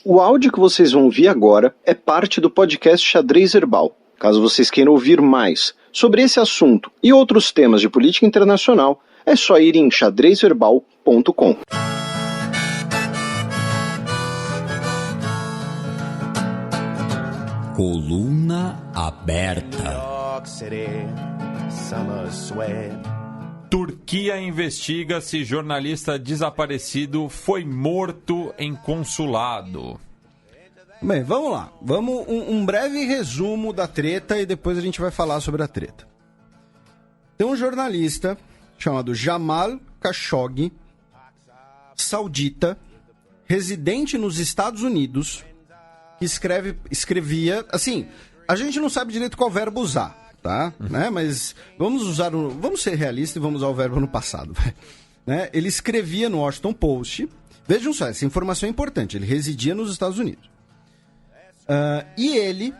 O áudio que vocês vão ouvir agora é parte do podcast Xadrez Herbal. Caso vocês queiram ouvir mais sobre esse assunto e outros temas de política internacional, é só ir em xadrezherbal.com. Coluna aberta. Turquia investiga se jornalista desaparecido foi morto em consulado. Bem, vamos lá. Vamos um breve resumo da treta e depois a gente vai falar sobre a treta. Tem um jornalista chamado Jamal Khashoggi, saudita, residente nos Estados Unidos, que escrevia... Assim, a gente não sabe direito qual verbo usar, tá? Né? Mas vamos ser realistas e vamos usar o verbo no passado. Né? Ele escrevia no Washington Post. Vejam só, essa informação é importante. Ele residia nos Estados Unidos. E ele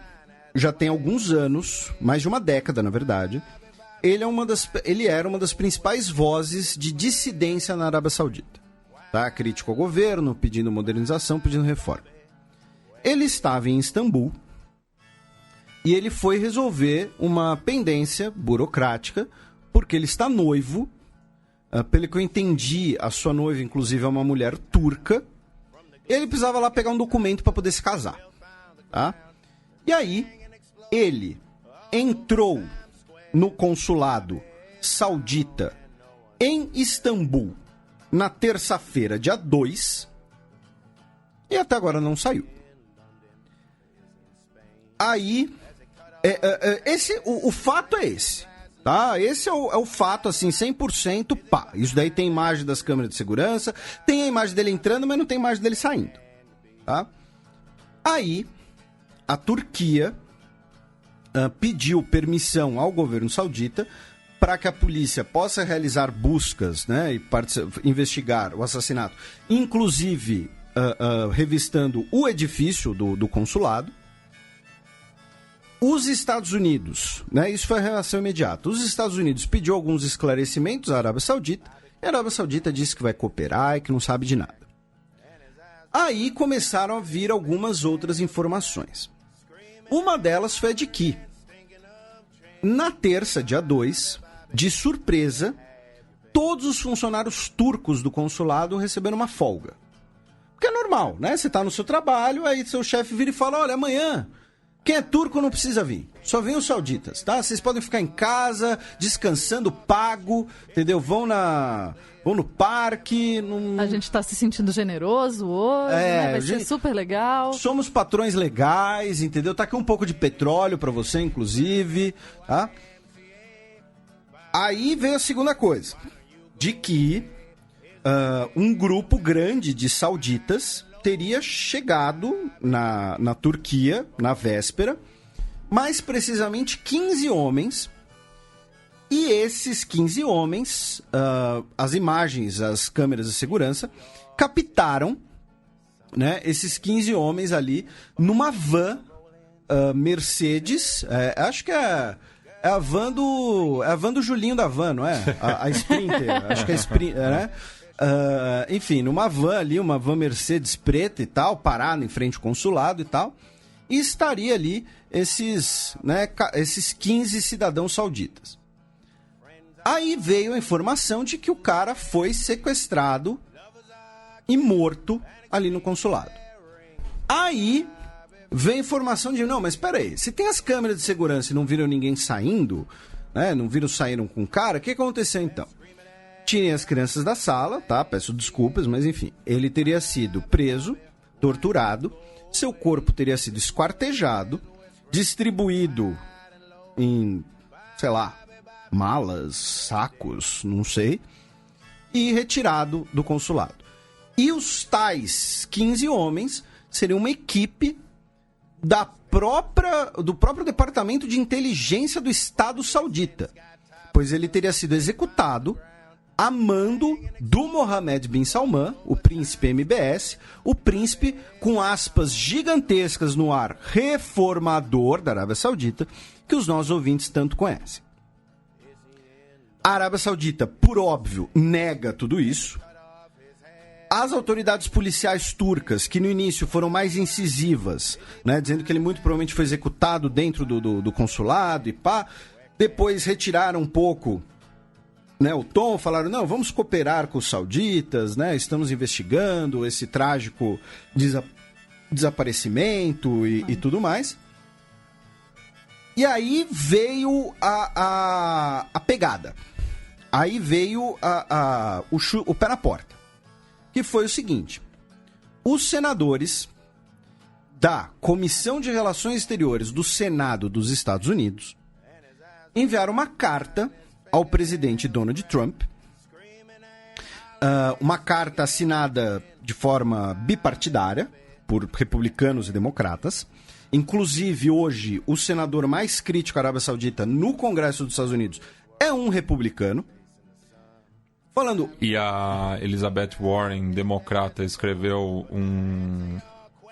já tem alguns anos, mais de uma década, na verdade, ele era uma das principais vozes de dissidência na Arábia Saudita. Tá? Crítico ao governo, pedindo modernização, pedindo reforma. Ele estava em Istambul e ele foi resolver uma pendência burocrática, porque ele está noivo. Pelo que eu entendi, a sua noiva, inclusive, é uma mulher turca. Ele precisava lá pegar um documento para poder se casar. Tá? E aí, ele entrou no consulado saudita em Istambul na terça-feira, dia 2, e até agora não saiu. Aí, o fato é esse, tá? Esse é o fato, assim, 100%, pá. Isso daí tem imagem das câmeras de segurança, tem a imagem dele entrando, mas não tem imagem dele saindo, tá? Aí, a Turquia pediu permissão ao governo saudita para que a polícia possa realizar buscas, né, e investigar o assassinato, inclusive revistando o edifício do consulado. Os Estados Unidos, né, isso foi a reação imediata. Os Estados Unidos pediu alguns esclarecimentos à Arábia Saudita, e a Arábia Saudita disse que vai cooperar e que não sabe de nada. Aí começaram a vir algumas outras informações. Uma delas foi a de que, na terça, dia 2, de surpresa, todos os funcionários turcos do consulado receberam uma folga. Porque é normal, né? Você está no seu trabalho, aí seu chefe vira e fala, olha, amanhã... Quem é turco não precisa vir. Só vem os sauditas, tá? Vocês podem ficar em casa, descansando, pago, entendeu? Vão no parque. A gente tá se sentindo generoso hoje, né? Vai ser super legal. Somos patrões legais, entendeu? Tá aqui um pouco de petróleo pra você, inclusive, tá? Aí veio a segunda coisa. De que um grupo grande de sauditas teria chegado na Turquia, na véspera, mais precisamente 15 homens, e esses 15 homens, as imagens, as câmeras de segurança, captaram, né, esses 15 homens ali numa van Mercedes, acho que é a van do Julinho da van, não é? A Sprinter, acho que é a Sprinter, né? Enfim, numa van ali, uma van Mercedes preta e tal, parada em frente ao consulado e tal, e estaria ali esses 15 cidadãos sauditas. Aí veio a informação de que o cara foi sequestrado e morto ali no consulado. Aí veio a informação de, não, mas peraí, se tem as câmeras de segurança e não viram ninguém saindo, né, saíram com o cara, o que aconteceu então? Tirem as crianças da sala, tá? Peço desculpas, mas enfim. Ele teria sido preso, torturado, seu corpo teria sido esquartejado, distribuído em, sei lá, malas, sacos, não sei, e retirado do consulado. E os tais 15 homens seriam uma equipe do próprio Departamento de Inteligência do Estado Saudita, pois ele teria sido executado a mando do Mohammed bin Salman, o príncipe MBS, o príncipe com aspas gigantescas no ar reformador da Arábia Saudita, que os nossos ouvintes tanto conhecem. A Arábia Saudita, por óbvio, nega tudo isso. As autoridades policiais turcas, que no início foram mais incisivas, né, dizendo que ele muito provavelmente foi executado dentro do consulado e pá, depois retiraram um pouco, né, o tom, falaram, não, vamos cooperar com os sauditas, né, estamos investigando esse trágico desaparecimento e tudo mais. E aí veio a pegada. Aí veio o pé na porta. Que foi o seguinte: os senadores da Comissão de Relações Exteriores do Senado dos Estados Unidos enviaram uma carta ao presidente Donald Trump, uma carta assinada de forma bipartidária por republicanos e democratas. Inclusive, hoje, o senador mais crítico à Arábia Saudita no Congresso dos Estados Unidos é um republicano. Falando... E a Elizabeth Warren, democrata, escreveu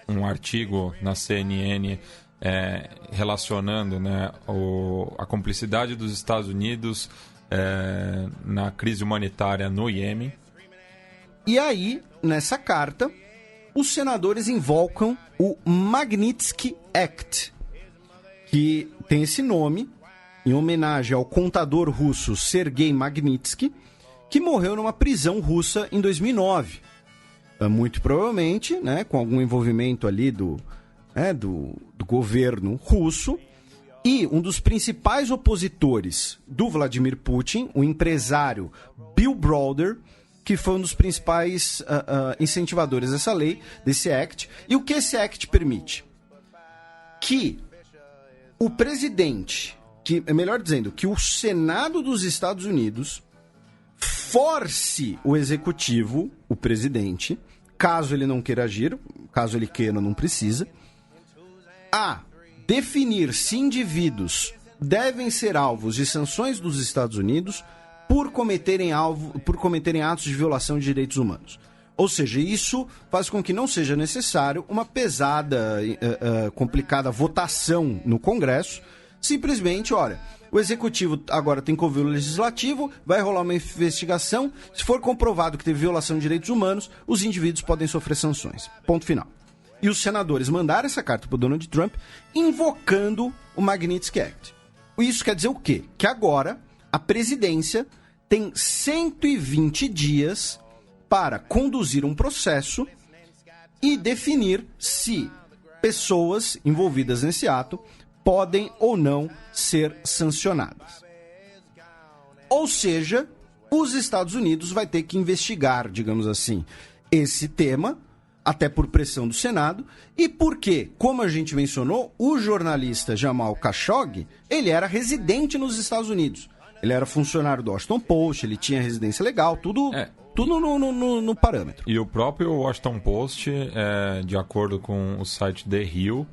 um artigo na CNN relacionando, né, a cumplicidade dos Estados Unidos na crise humanitária no Iêmen. E aí, nessa carta, os senadores invocam o Magnitsky Act, que tem esse nome em homenagem ao contador russo Sergei Magnitsky, que morreu numa prisão russa em 2009. Muito provavelmente, né, com algum envolvimento ali do governo russo. E um dos principais opositores do Vladimir Putin, o empresário Bill Browder, que foi um dos principais incentivadores dessa lei, desse Act. E o que esse Act permite? Que o presidente, melhor dizendo, que o Senado dos Estados Unidos force o executivo, o presidente, caso ele não queira agir, caso ele queira, não precisa, a definir se indivíduos devem ser alvos de sanções dos Estados Unidos por cometerem atos de violação de direitos humanos. Ou seja, isso faz com que não seja necessário uma pesada, complicada votação no Congresso. Simplesmente, olha, o Executivo agora tem que ouvir o Legislativo, vai rolar uma investigação, se for comprovado que teve violação de direitos humanos, os indivíduos podem sofrer sanções. Ponto final. E os senadores mandaram essa carta para o Donald Trump invocando o Magnitsky Act. Isso quer dizer o quê? Que agora a presidência tem 120 dias para conduzir um processo e definir se pessoas envolvidas nesse ato podem ou não ser sancionadas. Ou seja, os Estados Unidos vai ter que investigar, digamos assim, esse tema, até por pressão do Senado, e porque, como a gente mencionou, o jornalista Jamal Khashoggi, ele era residente nos Estados Unidos. Ele era funcionário do Washington Post, ele tinha residência legal, tudo no parâmetro. E o próprio Washington Post, de acordo com o site The Hill,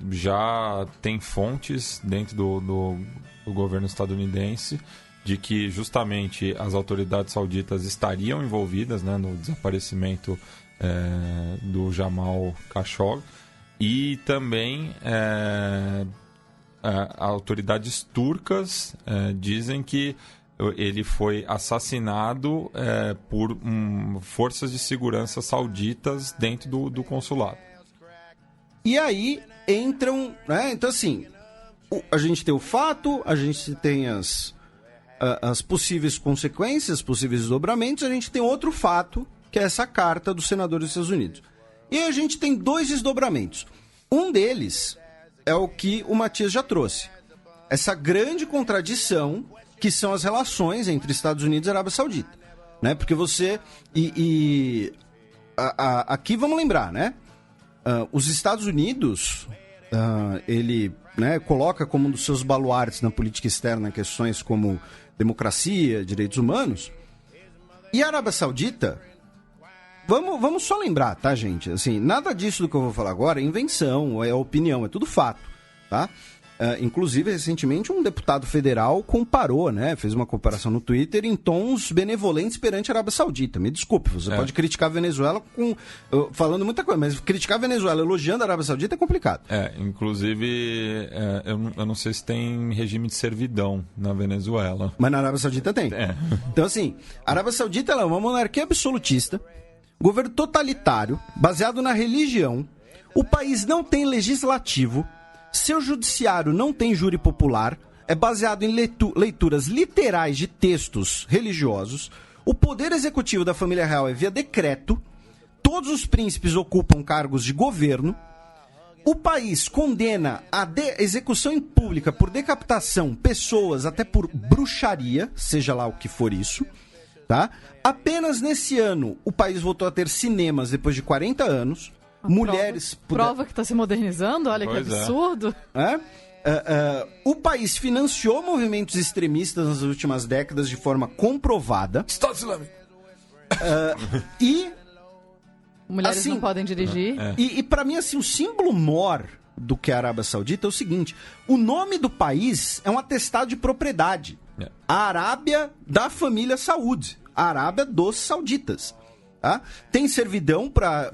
já tem fontes dentro do governo estadunidense de que justamente as autoridades sauditas estariam envolvidas, né, no desaparecimento do Khashoggi, e também autoridades turcas dizem que ele foi assassinado por forças de segurança sauditas dentro do consulado. E aí entram, né? Então, assim, a gente tem o fato, a gente tem as possíveis consequências, possíveis desdobramentos, a gente tem outro fato, que é essa carta dos senadores dos Estados Unidos. E a gente tem dois desdobramentos. Um deles é o que o Matias já trouxe. Essa grande contradição que são as relações entre Estados Unidos e Arábia Saudita. Né? Porque você... aqui vamos lembrar, né? Os Estados Unidos, ele, né, coloca como um dos seus baluartes na política externa questões como democracia, direitos humanos. E a Arábia Saudita, vamos só lembrar, tá, gente? Assim, nada disso do que eu vou falar agora é invenção, é opinião, é tudo fato, tá? Inclusive, recentemente, um deputado federal comparou, né? Fez uma comparação no Twitter em tons benevolentes perante a Arábia Saudita. Me desculpe, você pode criticar a Venezuela falando muita coisa, mas criticar a Venezuela elogiando a Arábia Saudita é complicado. Inclusive, eu não sei se tem regime de servidão na Venezuela. Mas na Arábia Saudita tem. Então, assim, a Arábia Saudita ela é uma monarquia absolutista, Governo totalitário, baseado na religião. O país não tem legislativo. Seu judiciário não tem júri popular. É baseado em leituras literais de textos religiosos. O poder executivo da família real é via decreto. Todos os príncipes ocupam cargos de governo. O país condena a execução em pública por decapitação pessoas, até por bruxaria, seja lá o que for isso. Tá? Apenas nesse ano o país voltou a ter cinemas depois de 40 anos. Mulheres... Prova que está se modernizando, olha que absurdo. O país financiou movimentos extremistas nas últimas décadas de forma comprovada. Estado Islâmico. Mulheres assim, não podem dirigir. E para mim, assim, o símbolo maior do que é a Arábia Saudita é o seguinte: o nome do país é um atestado de propriedade. A Arábia da família Saúde. A Arábia dos Sauditas. Tá? Tem servidão para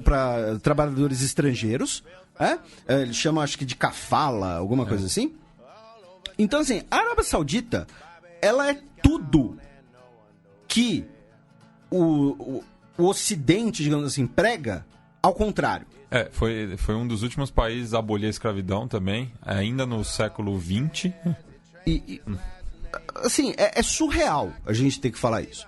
trabalhadores estrangeiros. Eles chamam, acho que, de kafala, alguma coisa assim. Então, assim, a Arábia Saudita, ela é tudo que o Ocidente, digamos assim, prega, ao contrário. Foi um dos últimos países a abolir a escravidão também, ainda no século XX. Assim, é surreal a gente ter que falar isso.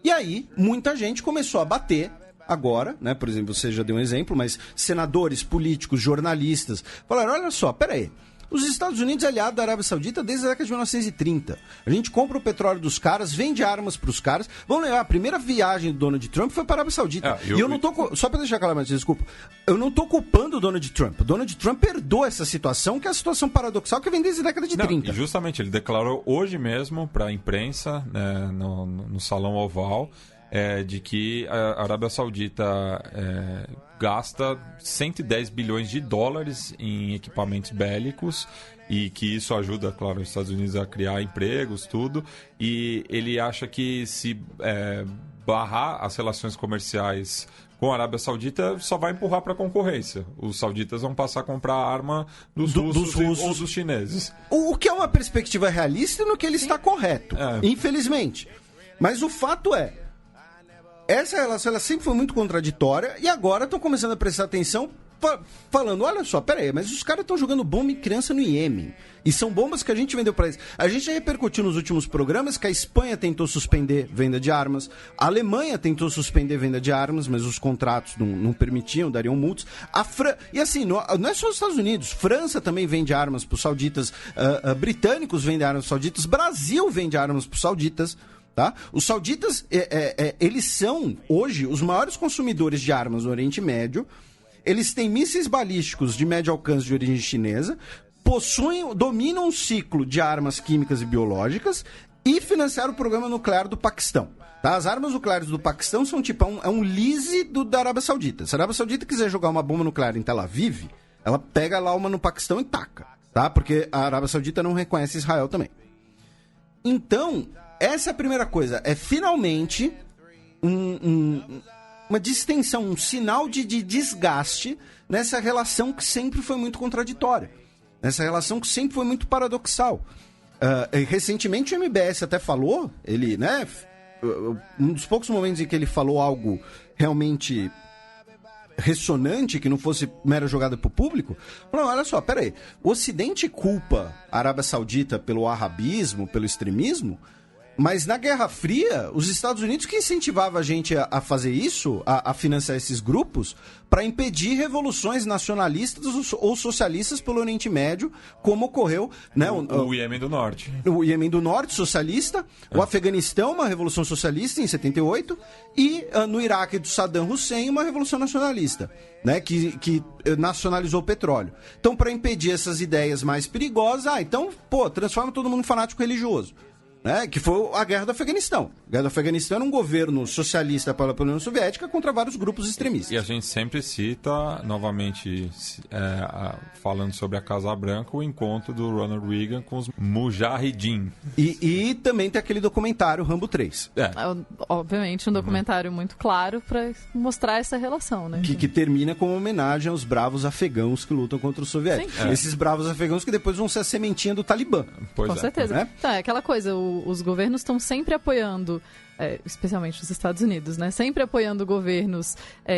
E aí, muita gente começou a bater agora, né? Por exemplo, você já deu um exemplo, mas senadores, políticos, jornalistas falaram, olha só, peraí, os Estados Unidos é aliado da Arábia Saudita desde a década de 1930. A gente compra o petróleo dos caras, vende armas pros caras. Vamos lembrar, a primeira viagem do Donald Trump foi para a Arábia Saudita. E eu não tô... Só para deixar claro, mas desculpa. Eu não tô culpando o Donald Trump. O Donald Trump herdou essa situação, que é a situação paradoxal que vem desde a década de 30. E justamente, ele declarou hoje mesmo para a imprensa, né, no Salão Oval, de que a Arábia Saudita gasta 110 bilhões de dólares em equipamentos bélicos e que isso ajuda, claro, os Estados Unidos a criar empregos, tudo. E ele acha que se barrar as relações comerciais com a Arábia Saudita, só vai empurrar para a concorrência. Os sauditas vão passar a comprar arma dos russos ou dos chineses. O que é uma perspectiva realista no que ele está correto, infelizmente. Mas o fato é, essa relação ela sempre foi muito contraditória e agora estão começando a prestar atenção falando, olha só, peraí, mas os caras estão jogando bomba em criança no Iêmen. E são bombas que a gente vendeu para eles. A gente já repercutiu nos últimos programas que a Espanha tentou suspender venda de armas, a Alemanha tentou suspender venda de armas, mas os contratos não permitiam, dariam multas. E assim, não é só os Estados Unidos, França também vende armas para os sauditas, britânicos vendem armas para os sauditas, Brasil vende armas para os sauditas. Tá? Os sauditas, eles são, hoje, os maiores consumidores de armas no Oriente Médio. Eles têm mísseis balísticos de médio alcance de origem chinesa, dominam um ciclo de armas químicas e biológicas e financiaram o programa nuclear do Paquistão. Tá? As armas nucleares do Paquistão são tipo um lease da Arábia Saudita. Se a Arábia Saudita quiser jogar uma bomba nuclear em Tel Aviv, ela pega lá uma no Paquistão e taca. Tá? Porque a Arábia Saudita não reconhece Israel também. Então, essa é a primeira coisa. É finalmente uma distensão, um sinal de desgaste nessa relação que sempre foi muito contraditória. Nessa relação que sempre foi muito paradoxal. Recentemente o MBS até falou, ele, né, um dos poucos momentos em que ele falou algo realmente ressonante, que não fosse mera jogada pro público, falou, olha só, peraí, o Ocidente culpa a Arábia Saudita pelo arabismo, pelo extremismo, mas na Guerra Fria, os Estados Unidos que incentivava a gente a fazer isso, a financiar esses grupos, para impedir revoluções nacionalistas ou socialistas pelo Oriente Médio, como ocorreu... Né, o Iêmen do Norte. O Iêmen do Norte, socialista. O Afeganistão, uma revolução socialista em 78. E no Iraque do Saddam Hussein, uma revolução nacionalista, né, que nacionalizou o petróleo. Então, para impedir essas ideias mais perigosas, então, transforma todo mundo em fanático religioso. Né, que foi a Guerra do Afeganistão. A Guerra do Afeganistão era um governo socialista pela União Soviética contra vários grupos extremistas. E a gente sempre cita, novamente, falando sobre a Casa Branca, o encontro do Ronald Reagan com os Mujahideen. E também tem aquele documentário, Rambo 3. Obviamente, um documentário muito claro para mostrar essa relação, né? Que termina com uma homenagem aos bravos afegãos que lutam contra os soviéticos. Esses bravos afegãos que depois vão ser a sementinha do Talibã. Com certeza. Né? Então, é aquela coisa, os governos estão sempre apoiando, especialmente os Estados Unidos, né? Sempre apoiando governos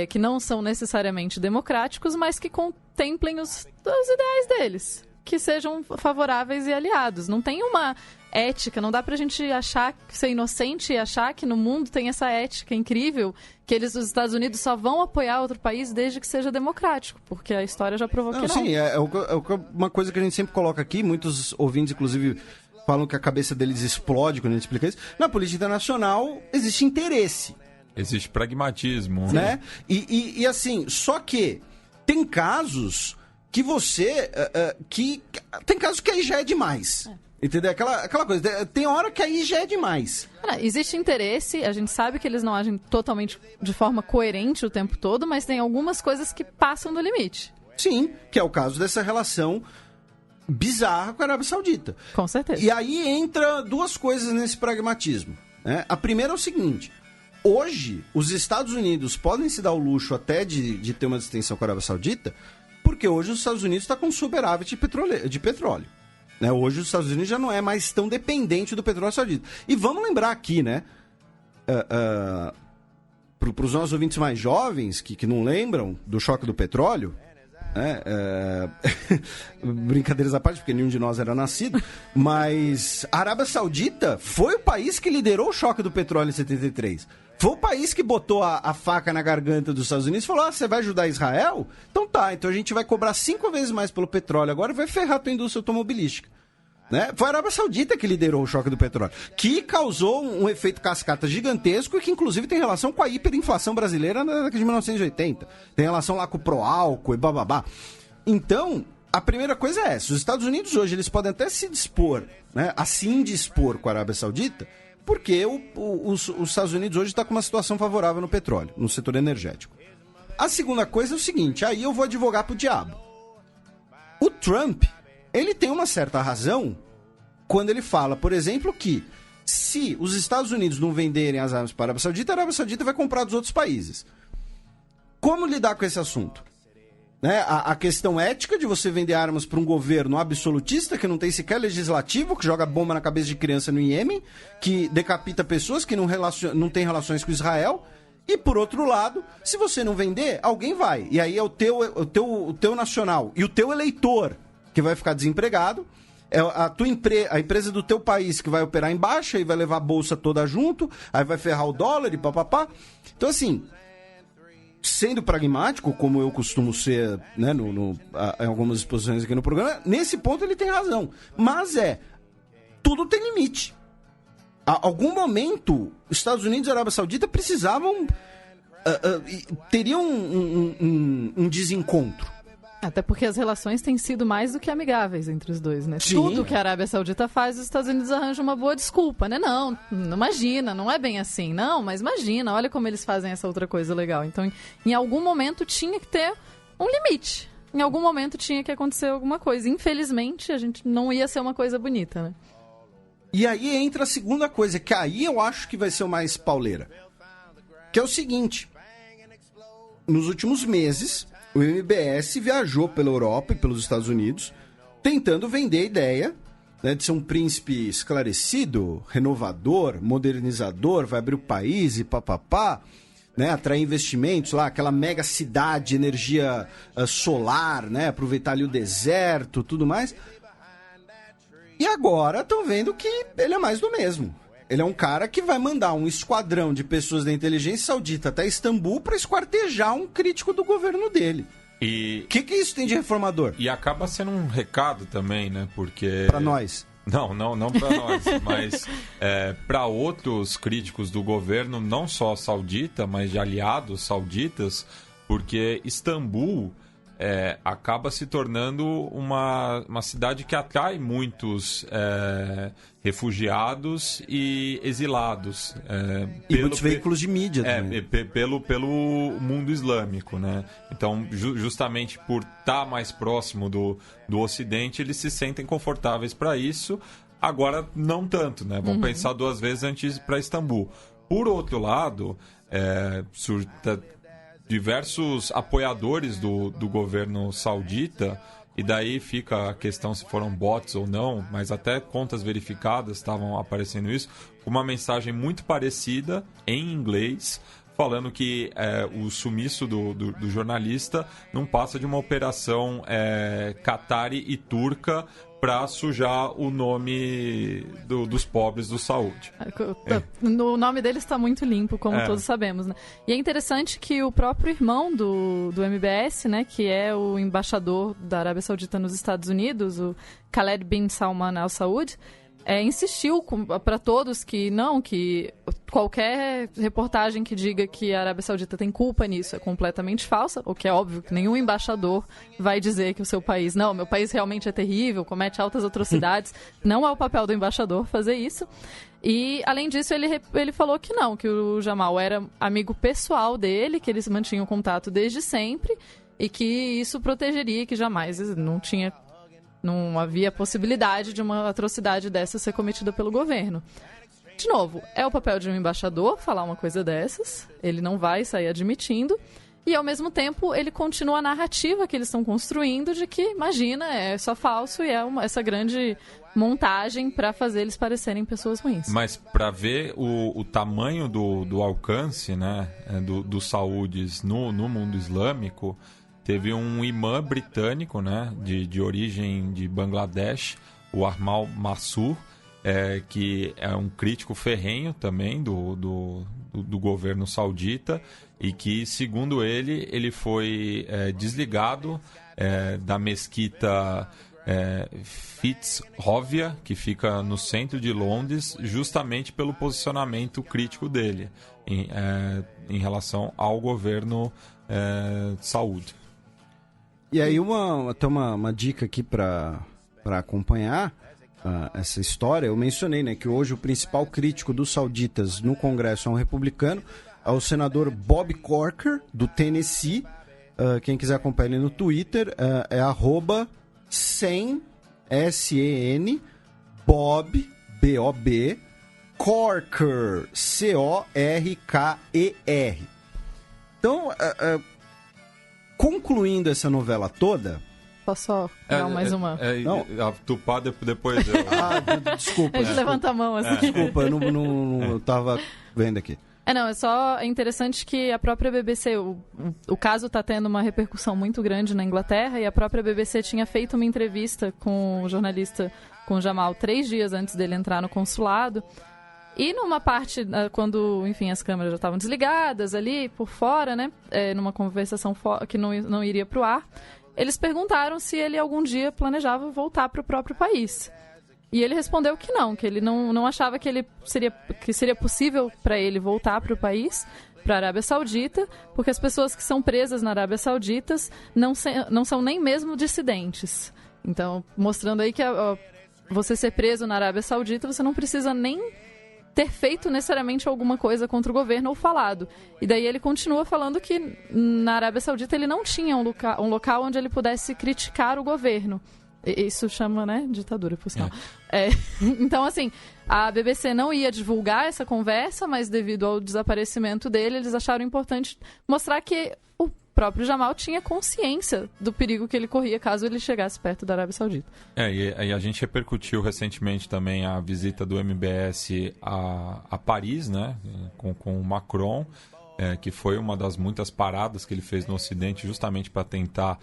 que não são necessariamente democráticos, mas que contemplem os ideais deles, que sejam favoráveis e aliados. Não tem uma ética, não dá pra gente ser inocente e achar que no mundo tem essa ética incrível que os Estados Unidos só vão apoiar outro país desde que seja democrático, porque a história já provou que não. Sim, uma coisa que a gente sempre coloca aqui, muitos ouvintes, inclusive, falam que a cabeça deles explode quando a gente explica isso. Na política internacional existe interesse. Existe pragmatismo. Né? E assim, só que tem casos que tem casos que aí já é demais. Entendeu? Aquela coisa, tem hora que aí já é demais. Existe interesse, a gente sabe que eles não agem totalmente de forma coerente o tempo todo, mas tem algumas coisas que passam do limite. Sim, que é o caso dessa relação bizarra com a Arábia Saudita. Com certeza. E aí entra duas coisas nesse pragmatismo. Né? A primeira é o seguinte: hoje, os Estados Unidos podem se dar o luxo até de ter uma distensão com a Arábia Saudita, porque hoje os Estados Unidos estão com um superávit de petróleo. Né? Hoje os Estados Unidos já não é mais tão dependente do petróleo saudita. E vamos lembrar aqui, né? Para os nossos ouvintes mais jovens, que não lembram do choque do petróleo, né? Brincadeiras à parte, porque nenhum de nós era nascido, mas a Arábia Saudita foi o país que liderou o choque do petróleo em 73. Foi o país que botou a faca na garganta dos Estados Unidos e falou: você vai ajudar Israel? Então tá, então a gente vai cobrar 5 vezes mais pelo petróleo agora e vai ferrar a tua indústria automobilística. Né? Foi a Arábia Saudita que liderou o choque do petróleo, que causou um efeito cascata gigantesco e que inclusive tem relação com a hiperinflação brasileira na década de 1980. Tem relação lá com o pró-álcool e bababá. Então, a primeira coisa é essa: os Estados Unidos hoje eles podem até se dispor, né, assim dispor com a Arábia Saudita, porque os Estados Unidos hoje está com uma situação favorável no petróleo, no setor energético. A segunda coisa é o seguinte, aí eu vou advogar pro diabo. O Trump, ele tem uma certa razão quando ele fala, por exemplo, que se os Estados Unidos não venderem as armas para a Arábia Saudita vai comprar dos outros países. Como lidar com esse assunto? Né? A questão ética de você vender armas para um governo absolutista, que não tem sequer legislativo, que joga bomba na cabeça de criança no Iêmen, que decapita pessoas, que não tem relações com Israel. E, por outro lado, se você não vender, alguém vai. E aí é o teu nacional e o teu eleitor que vai ficar desempregado. É a empresa do teu país que vai operar em baixa e vai levar a bolsa toda junto, aí vai ferrar o dólar e papapá. Então, assim, sendo pragmático, como eu costumo ser, né, em algumas exposições aqui no programa, nesse ponto ele tem razão. Mas tudo tem limite. A algum momento, Estados Unidos e a Arábia Saudita precisavam, teriam um desencontro. Até porque as relações têm sido mais do que amigáveis entre os dois, né? Sim. Tudo que a Arábia Saudita faz, os Estados Unidos arranjam uma boa desculpa, né? Não imagina, não é bem assim. Não, mas imagina, olha como eles fazem essa outra coisa legal. Então, em algum momento tinha que ter um limite. Em algum momento tinha que acontecer alguma coisa. Infelizmente, a gente não ia ser uma coisa bonita, né? E aí entra a segunda coisa, que aí eu acho que vai ser o mais pauleira. Que é o seguinte: nos últimos meses, o MBS viajou pela Europa e pelos Estados Unidos tentando vender a ideia, né, de ser um príncipe esclarecido, renovador, modernizador, vai abrir o país e papapá, né, atrair investimentos lá, aquela mega cidade, energia solar, né, aproveitar ali o deserto, tudo mais. E agora estão vendo que ele é mais do mesmo. Ele é um cara que vai mandar um esquadrão de pessoas da inteligência saudita até Istambul para esquartejar um crítico do governo dele. E o que isso tem de reformador? E acaba sendo um recado também, né? Porque... Para nós. Não para nós, mas para outros críticos do governo, não só saudita, mas de aliados sauditas, porque Istambul acaba se tornando uma cidade que atrai muitos refugiados e exilados. E muitos veículos de mídia também. Pelo mundo islâmico, né? Então, justamente por estar mais próximo do Ocidente, eles se sentem confortáveis para isso. Agora, não tanto, né? Vão pensar 2 vezes antes de ir para Istambul. Por outro lado, diversos apoiadores do governo saudita E daí fica a questão se foram bots ou não, mas até contas verificadas estavam aparecendo isso, com uma mensagem muito parecida em inglês, falando que o sumiço do jornalista não passa de uma operação qatari e turca para sujar o nome dos pobres do Saúde. O nome dele está muito limpo, como todos sabemos, né? E é interessante que o próprio irmão do MBS, né, que é o embaixador da Arábia Saudita nos Estados Unidos, o Khaled bin Salman Al Saud, insistiu para todos que qualquer reportagem que diga que a Arábia Saudita tem culpa nisso é completamente falsa, o que é óbvio que nenhum embaixador vai dizer que o seu país, não, meu país realmente é terrível, comete altas atrocidades. Não é o papel do embaixador fazer isso. E, além disso, ele falou que não, que o Jamal era amigo pessoal dele, que eles mantinham contato desde sempre e que isso protegeria, que jamais não havia possibilidade de uma atrocidade dessa ser cometida pelo governo. De novo, é o papel de um embaixador falar uma coisa dessas, ele não vai sair admitindo, e ao mesmo tempo ele continua a narrativa que eles estão construindo de que, imagina, é só falso e essa grande montagem para fazer eles parecerem pessoas ruins. Mas para ver o tamanho do alcance, né, dos saúdes no mundo islâmico, teve um imã britânico, né, de origem de Bangladesh, o Armal Massour, que é um crítico ferrenho também do governo saudita e que, segundo ele foi desligado da mesquita Fitzrovia, que fica no centro de Londres, justamente pelo posicionamento crítico dele em relação ao governo Saud. E aí até uma dica aqui para acompanhar essa história. Eu mencionei, né, que hoje o principal crítico dos sauditas no Congresso é um republicano, é o senador Bob Corker, do Tennessee. Quem quiser acompanhar ele no Twitter, é @sen, S-E-N, Bob, B-O-B, Corker, C-O-R-K-E-R. Então, concluindo essa novela toda... Posso só dar mais uma? Não. A Tupá depois... Desculpa. A gente levanta a mão, assim. Desculpa, eu não tava vendo aqui. É interessante que a própria BBC, o caso está tendo uma repercussão muito grande na Inglaterra, e a própria BBC tinha feito uma entrevista com o jornalista, com o Jamal, 3 dias antes dele entrar no consulado. E numa parte, quando, enfim, as câmeras já estavam desligadas ali, por fora, né, numa conversação que não iria para o ar, eles perguntaram se ele algum dia planejava voltar para o próprio país. E ele respondeu que não, que ele não achava que seria possível para ele voltar para o país, para a Arábia Saudita, porque as pessoas que são presas na Arábia Saudita não são nem mesmo dissidentes. Então, mostrando aí que você ser preso na Arábia Saudita, você não precisa nem ter feito necessariamente alguma coisa contra o governo ou falado. E daí ele continua falando que na Arábia Saudita ele não tinha um local onde ele pudesse criticar o governo. Isso chama, né, ditadura, por sinal. Então, assim, a BBC não ia divulgar essa conversa, mas devido ao desaparecimento dele, eles acharam importante mostrar que o próprio Jamal tinha consciência do perigo que ele corria caso ele chegasse perto da Arábia Saudita. E a gente repercutiu recentemente também a visita do MBS a Paris, né, com o Macron, que foi uma das muitas paradas que ele fez no Ocidente justamente para tentar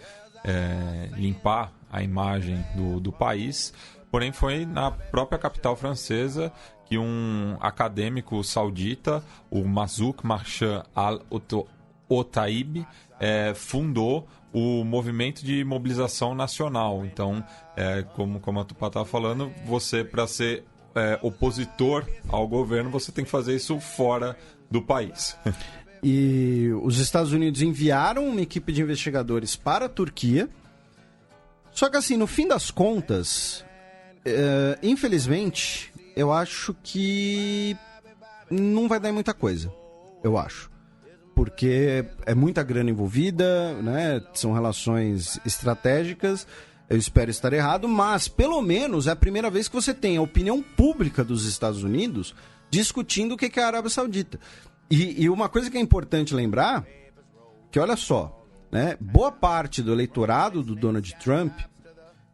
limpar a imagem do país. Porém, foi na própria capital francesa que um acadêmico saudita, o Mazouk Marchand Al-Otaib, fundou o movimento de mobilização nacional. Então, como a Tupá estava falando, você, para ser opositor ao governo, você tem que fazer isso fora do país. E os Estados Unidos enviaram uma equipe de investigadores para a Turquia. Só que, assim, no fim das contas, infelizmente, eu acho que não vai dar em muita coisa. Eu acho. Porque é muita grana envolvida, né? São relações estratégicas. Eu espero estar errado, mas pelo menos é a primeira vez que você tem a opinião pública dos Estados Unidos discutindo o que é a Arábia Saudita. E uma coisa que é importante lembrar, que olha só, né, boa parte do eleitorado do Donald Trump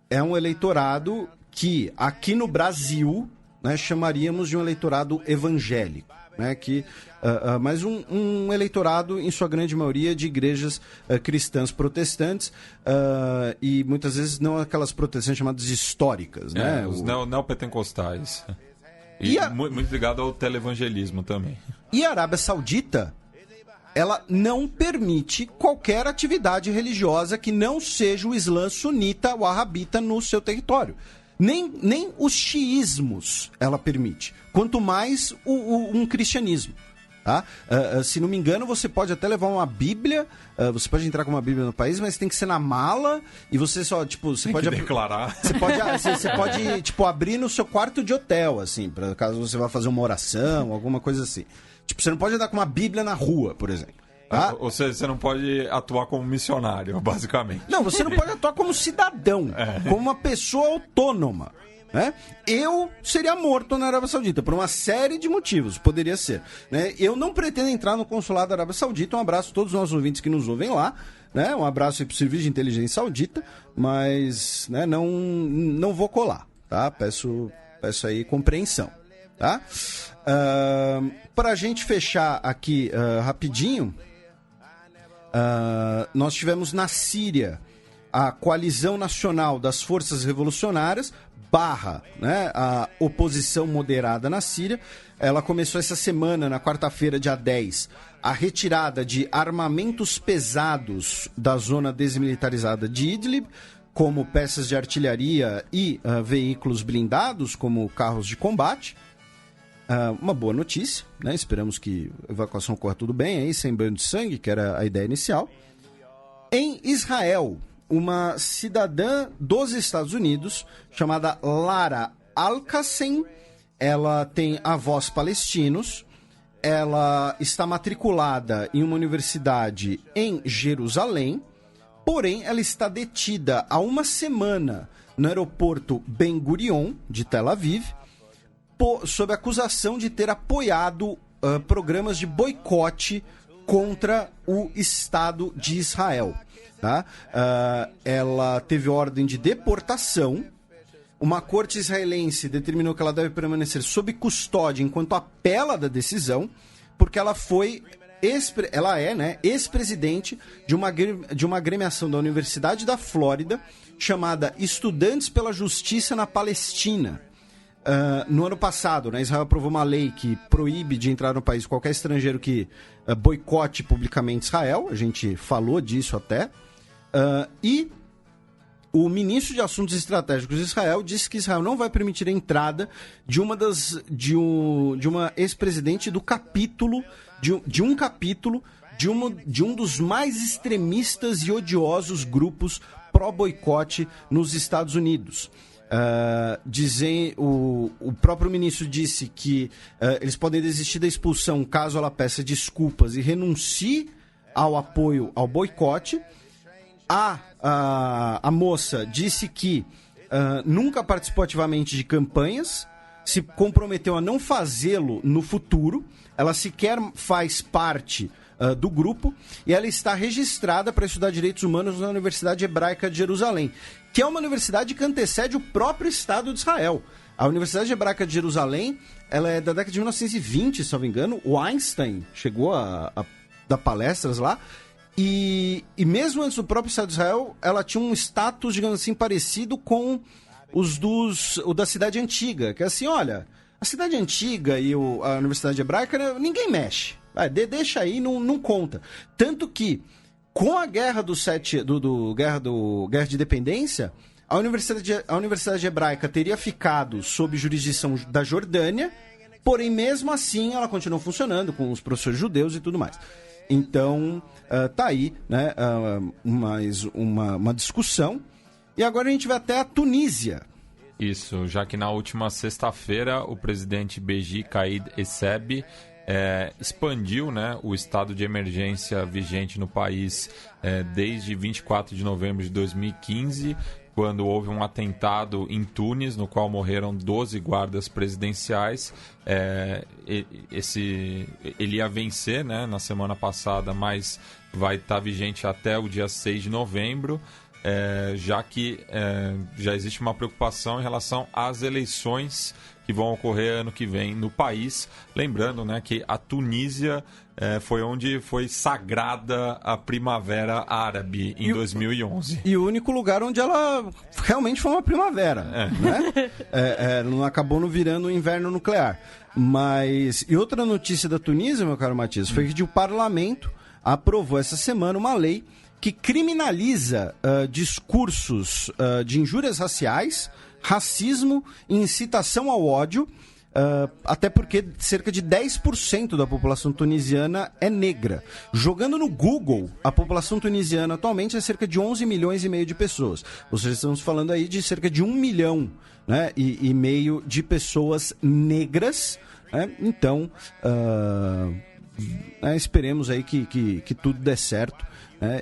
é um eleitorado que aqui no Brasil, né, chamaríamos de um eleitorado evangélico, né, mas um eleitorado, em sua grande maioria, de igrejas cristãs protestantes, e muitas vezes não aquelas protestantes chamadas históricas. Né? Os neopentecostais. E muito ligado ao televangelismo também. E a Arábia Saudita, ela não permite qualquer atividade religiosa que não seja o Islã sunita ou wahhabita no seu território. Nem os xiismos ela permite, quanto mais um cristianismo. Tá? Se não me engano, você pode até levar uma Bíblia, você pode entrar com uma Bíblia no país, mas tem que ser na mala, e você só, tipo, você tem pode declarar. Você pode, tipo, abrir no seu quarto de hotel, assim, para caso você vá fazer uma oração, alguma coisa assim. Tipo, você não pode andar com uma Bíblia na rua, por exemplo. Tá? Ou seja, você não pode atuar como missionário, basicamente. Não, você não pode atuar como cidadão, como uma pessoa autônoma. Né? Eu seria morto na Arábia Saudita, por uma série de motivos, poderia ser. Né? Eu não pretendo entrar no consulado da Arábia Saudita, um abraço a todos os nossos ouvintes que nos ouvem lá, né? Um abraço aí pro Serviço de Inteligência Saudita, mas né, não vou colar, tá? Peço aí compreensão, tá? Pra gente fechar aqui rapidinho, nós tivemos na Síria a Coalizão Nacional das Forças Revolucionárias né, a oposição moderada na Síria. Ela começou essa semana, na quarta-feira, dia 10, a retirada de armamentos pesados da zona desmilitarizada de Idlib, como peças de artilharia e veículos blindados, como carros de combate. Uma boa notícia, né? Esperamos que a evacuação corra tudo bem, aí, sem banho de sangue, que era a ideia inicial. Em Israel, uma cidadã dos Estados Unidos, chamada Lara Al-Qassem, ela tem avós palestinos, ela está matriculada em uma universidade em Jerusalém, porém ela está detida há uma semana no aeroporto Ben Gurion, de Tel Aviv, sob acusação de ter apoiado programas de boicote contra o Estado de Israel. Tá? Ela teve ordem de deportação. Uma corte israelense determinou que ela deve permanecer sob custódia enquanto apela da decisão, porque ela é, né, ex-presidente de uma agremiação da Universidade da Flórida chamada Estudantes pela Justiça na Palestina. No ano passado, né, Israel aprovou uma lei que proíbe de entrar no país qualquer estrangeiro que boicote publicamente Israel. A gente falou disso até. E o ministro de Assuntos Estratégicos de Israel disse que Israel não vai permitir a entrada de uma ex-presidente do capítulo, de um dos mais extremistas e odiosos grupos pró-boicote nos Estados Unidos. O próprio ministro disse que eles podem desistir da expulsão caso ela peça desculpas e renuncie ao apoio ao boicote. A moça disse que nunca participou ativamente de campanhas, se comprometeu a não fazê-lo no futuro, ela sequer faz parte do grupo, e ela está registrada para estudar direitos humanos na Universidade Hebraica de Jerusalém, que é uma universidade que antecede o próprio Estado de Israel. A Universidade Hebraica de Jerusalém, ela é da década de 1920, se não me engano. O Einstein chegou a dar palestras lá, e mesmo antes do próprio Estado de Israel, ela tinha um status, digamos assim, parecido com o da Cidade Antiga, que é assim, olha, a Cidade Antiga e a Universidade Hebraica, ninguém mexe. Deixa aí, não conta. Tanto que, com a guerra guerra de independência, a Universidade Hebraica teria ficado sob jurisdição da Jordânia, porém, mesmo assim, ela continuou funcionando com os professores judeus e tudo mais. Então, tá aí, né, mais uma discussão. E agora a gente vai até a Tunísia. Isso, já que na última sexta-feira o presidente Beji Caid Essebsi expandiu, né, o estado de emergência vigente no país desde 24 de novembro de 2015, quando houve um atentado em Tunis, no qual morreram 12 guardas presidenciais. Ele ia vencer, né, na semana passada, mas vai estar vigente até o dia 6 de novembro. já que já existe uma preocupação em relação às eleições que vão ocorrer ano que vem no país. Lembrando, né, que a Tunísia foi onde foi sagrada a Primavera Árabe em 2011. E o único lugar onde ela realmente foi uma primavera. Né? Não acabou não virando um inverno nuclear. E outra notícia da Tunísia, meu caro Matias, foi que o parlamento aprovou essa semana uma lei que criminaliza discursos de injúrias raciais, racismo e incitação ao ódio, até porque cerca de 10% da população tunisiana é negra. Jogando no Google, a população tunisiana atualmente é cerca de 11 milhões e meio de pessoas. Ou seja, estamos falando aí de cerca de 1 milhão, né, e meio de pessoas negras. Então, esperemos aí que tudo dê certo.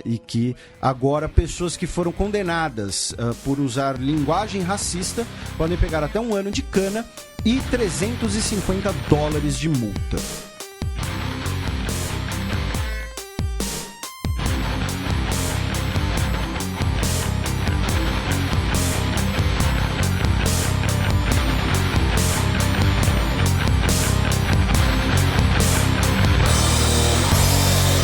E que agora pessoas que foram condenadas por usar linguagem racista podem pegar até 1 ano de cana e $350 de multa.